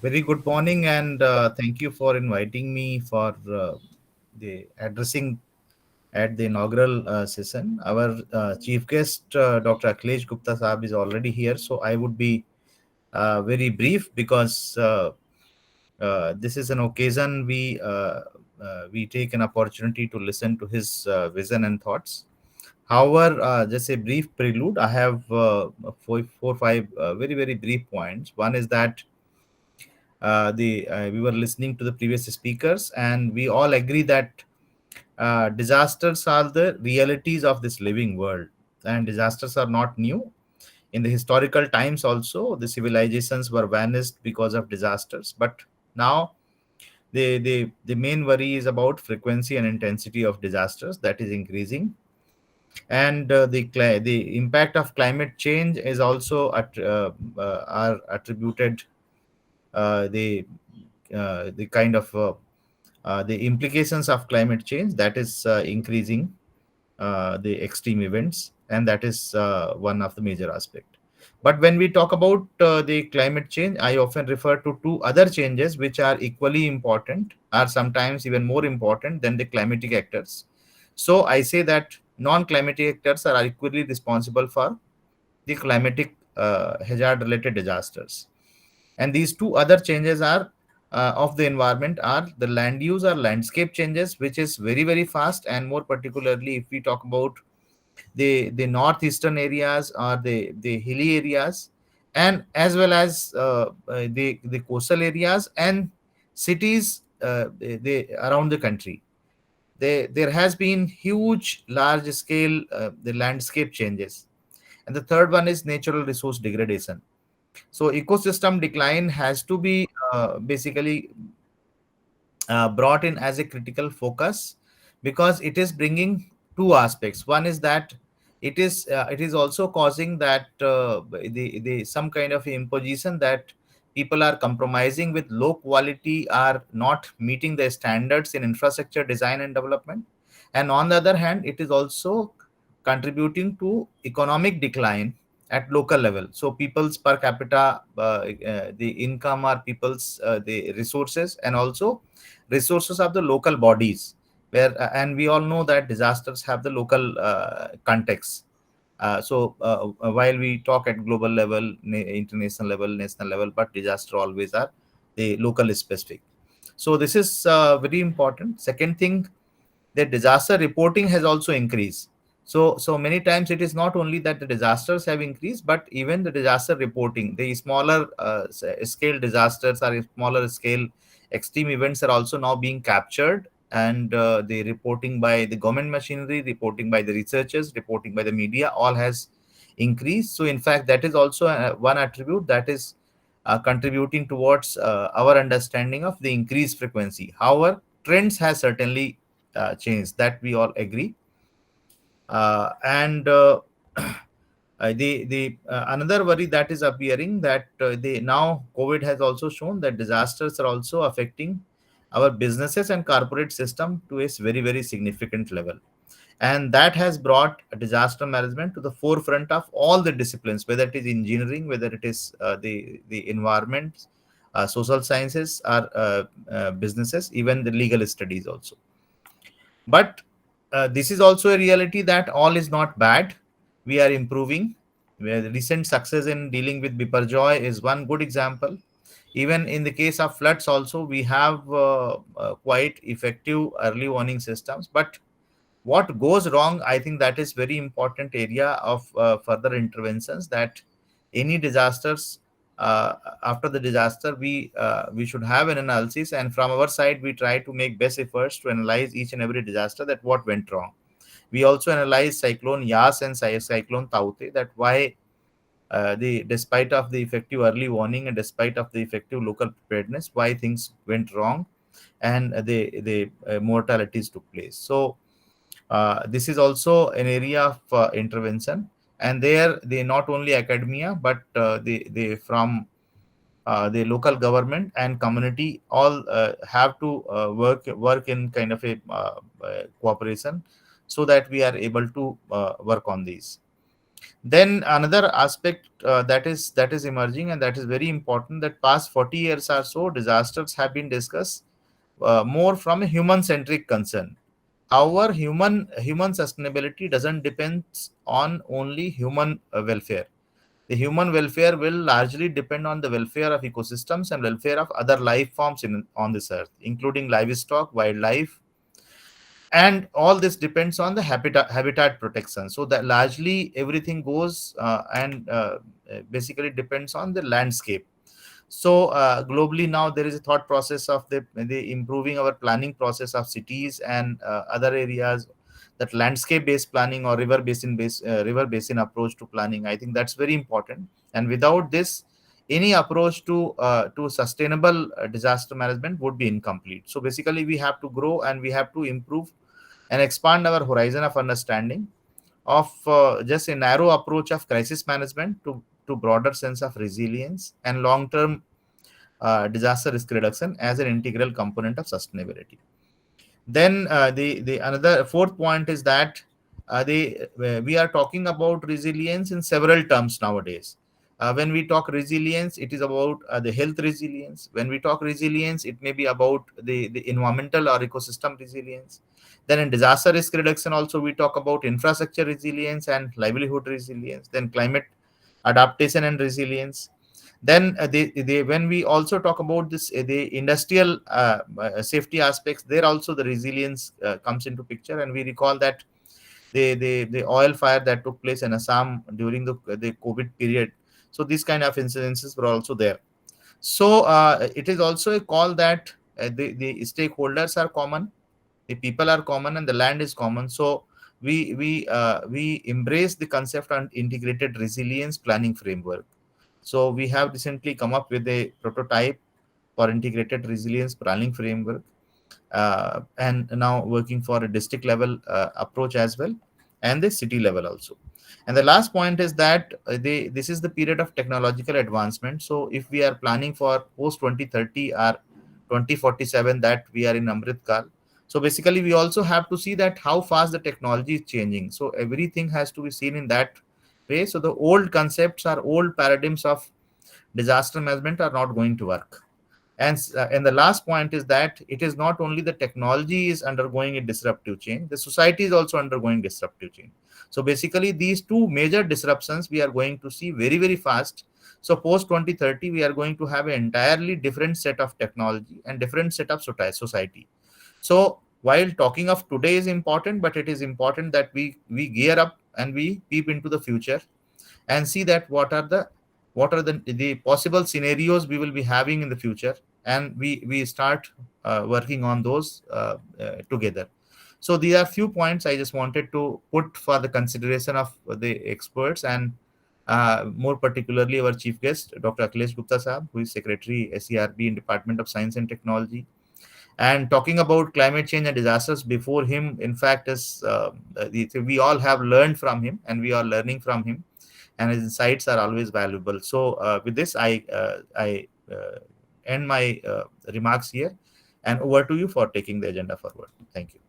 Very good morning, and thank you for inviting me for the addressing at the inaugural session. Our chief guest, Dr. Akhilesh Gupta Saab, is already here, so I would be very brief because this is an occasion we take an opportunity to listen to his vision and thoughts. However, just a brief prelude. I have four, five very brief points. One is that the we were listening to the previous speakers, and we all agree that disasters are the realities of this living world, and disasters are not new. In the historical times also, the civilizations were vanished because of disasters, but now the main worry is about frequency and intensity of disasters that is increasing. And the impact of climate change is also are attributed the kind of the implications of climate change that is increasing the extreme events, and that is one of the major aspect. But when we talk about the climate change, I often refer to two other changes which are equally important, or sometimes even more important than the climatic actors. So I say that non-climatic actors are equally responsible for the climatic hazard related disasters. And these two other changes are of the environment are the land use or landscape changes, which is very fast, and more particularly if we talk about the northeastern areas or the hilly areas, and as well as the coastal areas and cities around the country. There has been huge large scale the landscape changes. And the third one is natural resource degradation. So ecosystem decline has to be basically brought in as a critical focus, because it is bringing two aspects. One is that it is also causing that the some kind of imposition that people are compromising with low quality, are not meeting the standards in infrastructure design and development. And on the other hand, it is also contributing to economic decline at local level. So people's per capita the income, or people's the resources, and also resources of the local bodies, where and we all know that disasters have the local context. While we talk at global level, international level, national level, but disaster always are the local specific. So this is very important. Second thing, the disaster reporting has also increased. So many times it is not only that the disasters have increased, but even the disaster reporting, the smaller scale disasters or smaller scale extreme events are also now being captured, and the reporting by the government machinery, reporting by the researchers, reporting by the media, all has increased. So in fact, that is also one attribute that is contributing towards our understanding of the increased frequency. However, trends has certainly changed, that we all agree. And the Another worry that is appearing, that the now COVID has also shown that disasters are also affecting our businesses and corporate system to a very significant level. And that has brought disaster management to the forefront of all the disciplines, whether it is engineering, whether it is the environment, social sciences, or businesses, even the legal studies also. But this is also a reality that all is not bad. We are improving. Where the recent success in dealing with Biparjoy is one good example. Even in the case of floods, also we have quite effective early warning systems. But what goes wrong, I think that is very important area of further interventions. That any disasters, uh, after the disaster, we should have an analysis, and from our side we try to make best efforts to analyze each and every disaster, that what went wrong. We also analyze cyclone Yas and cyclone Taute, that why the despite of the effective early warning and despite of the effective local preparedness, why things went wrong, and the mortalities took place. So this is also an area of intervention. And there, they not only academia, but they from the local government and community, all have to work in kind of a cooperation, so that we are able to work on these. Then another aspect that is emerging, and that is very important, that past 40 years or so disasters have been discussed more from a human centric concern. However, human sustainability doesn't depend on only human welfare. The human welfare will largely depend on the welfare of ecosystems and welfare of other life forms on this earth, including livestock, wildlife, and all this depends on the habitat protection. So that largely everything goes and basically depends on the landscape. So globally now there is a thought process of the improving our planning process of cities and other areas, that landscape based planning or river basin approach to planning. I think that's very important, and without this, any approach to sustainable disaster management would be incomplete. So basically we have to grow and we have to improve and expand our horizon of understanding of just a narrow approach of crisis management to broader sense of resilience and long term disaster risk reduction as an integral component of sustainability. Then the another fourth point is that we are talking about resilience in several terms nowadays. When we talk resilience, it is about the health resilience. When we talk resilience, it may be about the environmental or ecosystem resilience. Then in disaster risk reduction, also we talk about infrastructure resilience and livelihood resilience. Then climate adaptation and resilience. Then when we also talk about this the industrial safety aspects, there also the resilience comes into picture, and we recall that the oil fire that took place in Assam during the COVID period. So these kind of incidences were also there. So it is also a call that the stakeholders are common, the people are common, and the land is common. So we embrace the concept and integrated resilience planning framework. So we have recently come up with a prototype for integrated resilience planning framework, and now working for a district level approach as well, and the city level also. And the last point is that this is the period of technological advancement. So if we are planning for post 2030 or 2047, that we are in Amrit Kal. So basically we also have to see that how fast the technology is changing. So everything has to be seen in that way. So the old concepts or old paradigms of disaster management are not going to work. And the last point is that it is not only the technology is undergoing a disruptive change, the society is also undergoing disruptive change. So basically these two major disruptions we are going to see very very fast. So post 2030 we are going to have an entirely different set of technology and different set of society. So while talking of today is important, but it is important that we gear up and we peep into the future and see that what are the possible scenarios we will be having in the future, and we start working on those together. So these are few points I just wanted to put for the consideration of the experts, and more particularly our chief guest, Dr. Akhilesh Gupta Sahab, who is Secretary SERB in Department of Science and Technology. And talking about climate change and disasters before him, in fact, is we all have learned from him and we are learning from him, and his insights are always valuable. So with this, I end my remarks here, and over to you for taking the agenda forward. Thank you.